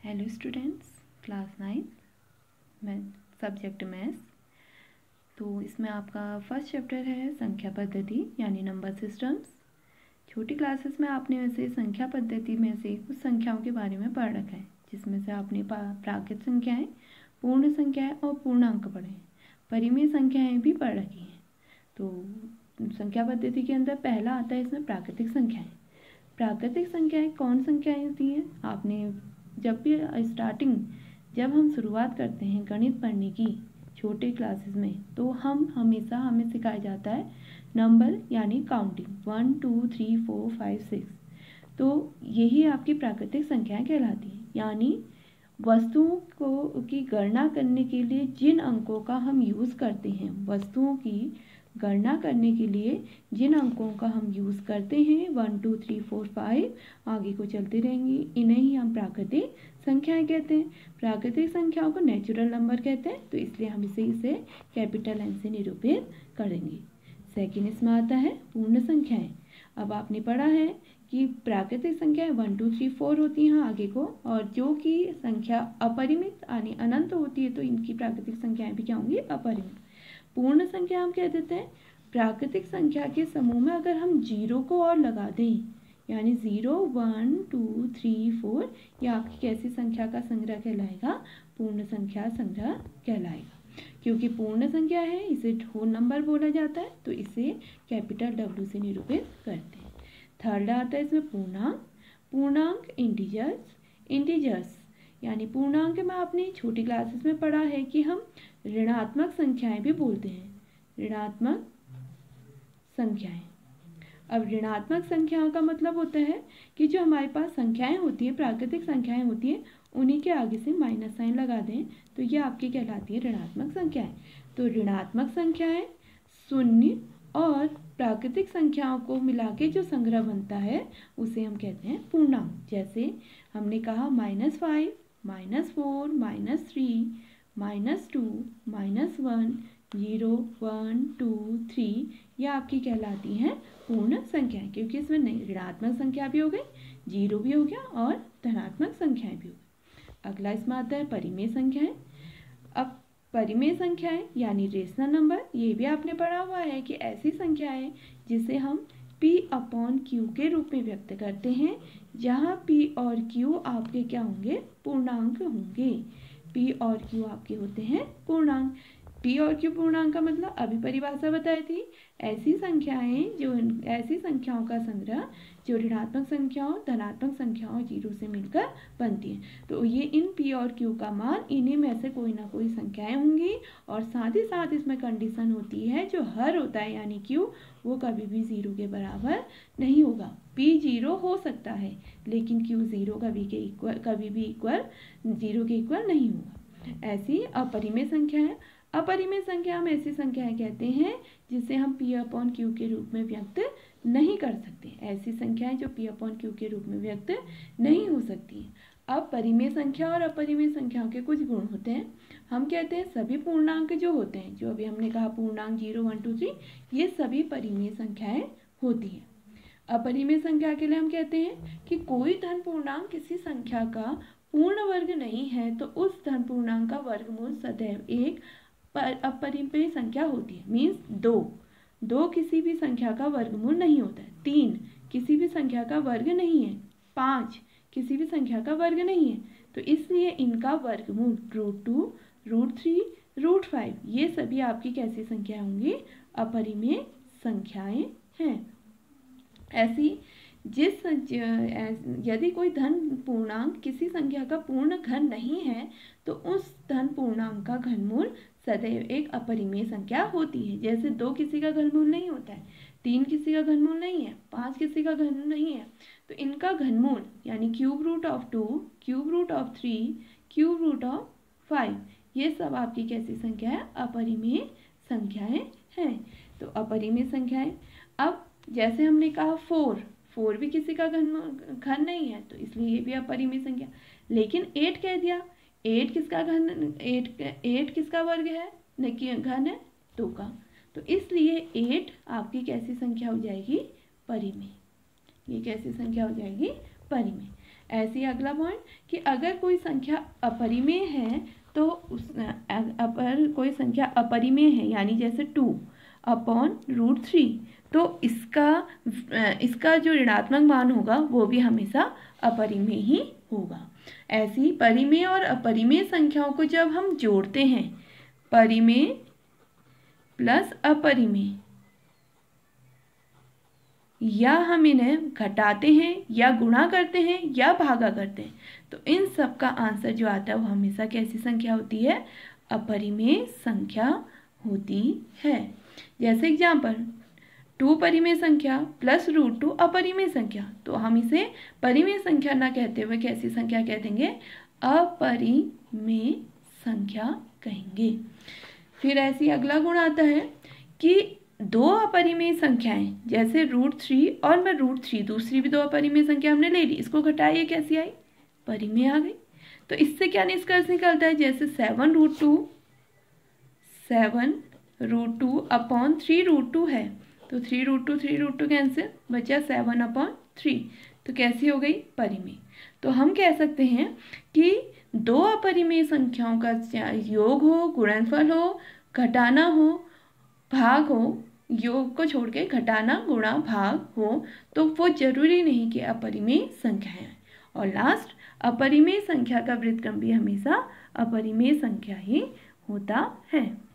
Hello students, class 9 में subject maths. तो इसमें आपका फर्स्ट चैप्टर है संख्या पद्धति यानी नंबर सिस्टम्स। छोटी क्लासेस में आपने वैसे संख्या पद्धति में से कुछ संख्याओं के बारे में पढ़ रखा है, जिसमें से आपने प्राकृत संख्याएं, पूर्ण संख्याएं और पूर्णांक पढ़े हैं। परिमेय संख्याएं भी पढ़ रखी हैं। तो संख्या पद्धति के अंदर पहला आता है इसमें प्राकृतिक संख्याएं। प्राकृतिक संख्याएं कौन संख्याएं होती हैं? आपने जब भी जब हम शुरुआत करते हैं गणित पढ़ने की छोटे क्लासेस में, तो हमें सिखाया जाता है नंबर यानी काउंटिंग 1 2 3 4 5 6। तो यही आपकी प्राकृतिक संख्याएं कहलाती हैं, यानी वस्तुओं को की गणना करने के लिए जिन अंकों का हम यूज़ करते हैं, वस्तुओं की गणना करने के लिए जिन अंकों का हम यूज़ करते हैं 1 2 3 4 5 आगे को चलते रहेंगी, इन्हें ही हम प्राकृतिक संख्याएं कहते हैं। प्राकृतिक संख्याओं को नेचुरल नंबर कहते हैं, तो इसलिए हम इसे कैपिटल एन से निरूपित करेंगे। सेकेंड इसमें आता है पूर्ण संख्याएं। अब आपने पढ़ा है कि प्राकृतिक संख्याएं 1 2 3 4 होती हैं आगे को, और जो कि संख्या अपरिमित यानी अनंत होती है, तो इनकी प्राकृतिक संख्याएं भी क्या होंगी? अपरिमित। पूर्ण संख्या हम कह देते हैं प्राकृतिक संख्या के समूह में अगर हम जीरो को और लगा दें, यानी 0 1 2 3 4, यह आपकी कैसी संख्या का संग्रह कहलाएगा? पूर्ण संख्या संग्रह कहलाएगा। क्योंकि पूर्ण संख्या है, इसे होल नंबर बोला जाता है, तो इसे कैपिटल W से निरूपित करते हैं। थर्ड आता है इसमें पूर्णांक। पूर्णांक इंटीजर्स यानी पूर्णांक में आपने छोटी क्लासेस में पढ़ा है कि हम ऋणात्मक संख्याएं भी बोलते हैं। ऋणात्मक संख्याएं। अब ऋणात्मक संख्याओं का मतलब होता है कि जो हमारे पास संख्याएं होती है, प्राकृतिक संख्याएं होती है, उन्हीं के आगे से माइनस साइन लगा दें, तो ये आपकी कहलाती है ऋणात्मक संख्याएं। तो ऋणात्मक संख्याएं शून्य और प्राकृतिक संख्याओं को मिला के जो संग्रह बनता है उसे हम कहते हैं पूर्णांक। जैसे हमने कहा -5 -4 -3 -2 -1 0 1 2 3, यह आपकी कहलाती हैं पूर्ण संख्याएं, क्योंकि इसमें ऋणात्मक संख्या भी हो गई, जीरो भी हो गया और धनात्मक संख्याएं भी हो गई। अगला इसमें आता है परिमेय संख्याएं। अब परिमेय संख्याएं यानी रेशनल नंबर, ये भी आपने पढ़ा हुआ है कि ऐसी संख्याएं जिसे हम P/Q के रूप में व्यक्त करते हैं, जहां P और Q आपके क्या होंगे? पूर्णांक होंगे। P और Q आपके होते हैं पूर्णांक। P और Q पूर्णांक का मतलब अभी परिभाषा बताई थी, ऐसी संख्याओं का संग्रह जो ऋणात्मक संख्याओं, धनात्मक संख्याओं, जीरो से मिलकर बनती हैं। तो ये इन P और Q का मान, इन्हीं में से कोई ना कोई संख्याएं होंगी, और साथ ही साथ इसमें कंडीशन होती है, जो हर होता है यानी Q, वो कभी भी जीरो के बराबर नहीं होगा। P जीरो हो सकता है, लेकिन Q जीरो कभी भी इक्वल जीरो के इक्वल नहीं होगा। ऐसी अपरिमेय संख्या है। अपरिमेय संख्या हम ऐसी संख्याएं कहते हैं जिसे हम P/Q के रूप में व्यक्त नहीं कर सकते। ऐसी संख्याएं जो P/Q के रूप में व्यक्त नहीं हो सकती। अब परिमेय संख्या और अपरिमेय संख्याओं के कुछ गुण होते हैं। हम कहते हैं सभी पूर्णांक जो होते हैं, जो अभी हमने कहा पूर्णांक 0 1 2 3, ये सभी परिमेय संख्याएं होती हैं। अपरिमेय संख्या के लिए हम कहते हैं कि कोई धन पूर्णांक किसी संख्या का पूर्ण वर्ग नहीं है, तो उस धन पूर्णांक का वर्गमूल सदैव एक अपरिमेय संख्या होती है। मीन्स दो किसी भी संख्या का वर्गमूल नहीं होता है, 3 किसी भी संख्या का वर्ग नहीं है, 5 किसी भी संख्या का वर्ग नहीं है, तो इसलिए इनका वर्गमूल √2 √3 √5, ये सभी आपकी कैसी संख्या होंगी? अपरिमेय संख्याएं हैं। ऐसी यदि कोई धन पूर्णांक किसी संख्या का पूर्ण घन नहीं है, तो उस धन पूर्णांक का घनमूल सदैव एक अपरिमेय संख्या होती है। जैसे 2 किसी का घनमूल नहीं होता है, 3 किसी का घनमूल नहीं है, 5 किसी का घनमूल नहीं है, तो इनका घनमूल यानी √2, √3, √5, ये सब आपकी कैसी संख्या है? अपरिमेय संख्याएं हैं। तो अपरिमेय संख्याएं। अब जैसे हमने कहा 4 भी किसी का घन नहीं है, तो इसलिए ये भी अपरिमेय संख्या। लेकिन 8 कह दिया, 8 किसका वर्ग है? घन है 2 का, तो इसलिए 8 आपकी कैसी संख्या हो जाएगी? परिमेय। ये कैसी संख्या हो जाएगी? परिमेय। ऐसे ही अगला पॉइंट कि अगर कोई संख्या अपरिमेय है तो अगर कोई संख्या अपरिमेय है यानी जैसे 2/√3, तो इसका जो ऋणात्मक मान होगा वो भी हमेशा अपरिमेय ही होगा। ऐसी परिमेय और अपरिमेय संख्याओं को जब हम जोड़ते हैं, परिमेय प्लस अपरिमेय, या हम इन्हें घटाते हैं या गुणा करते हैं या भागा करते हैं, तो इन सब का आंसर जो आता है वो हमेशा कैसी संख्या होती है? अपरिमेय संख्या होती है। जैसे एग्जाम्पल 2 परिमेय संख्या प्लस √2 अपरिमेय संख्या, तो हम इसे परिमेय संख्या ना कहते हुए कैसी संख्या कह देंगे? अपरिमेय संख्या कहेंगे। फिर ऐसी अगला गुण आता है कि 2 अपरिमेय संख्याएं जैसे √3 और मैं √3, दूसरी भी 2 अपरिमेय संख्या हमने ले ली, इसको घटाइए कैसी आई? परिमेय आ गई। तो इससे क्या निष्कर्ष निकलता है? जैसे 7√2 अपॉन 3√2 है, तो 3√2 कैंसिल, बचा 7/3, तो कैसी हो गई? परिमेय। तो हम कह सकते हैं कि 2 अपरिमेय संख्याओं का योग हो, गुणनफल हो, घटाना हो, भाग हो, योग को छोड़ के घटाना, गुणा, भाग हो, तो वो जरूरी नहीं कि अपरिमेय संख्या है। और लास्ट, अपरिमेय संख्या का व्युत्क्रम भी हमेशा अपरिमेय संख्या ही होता है।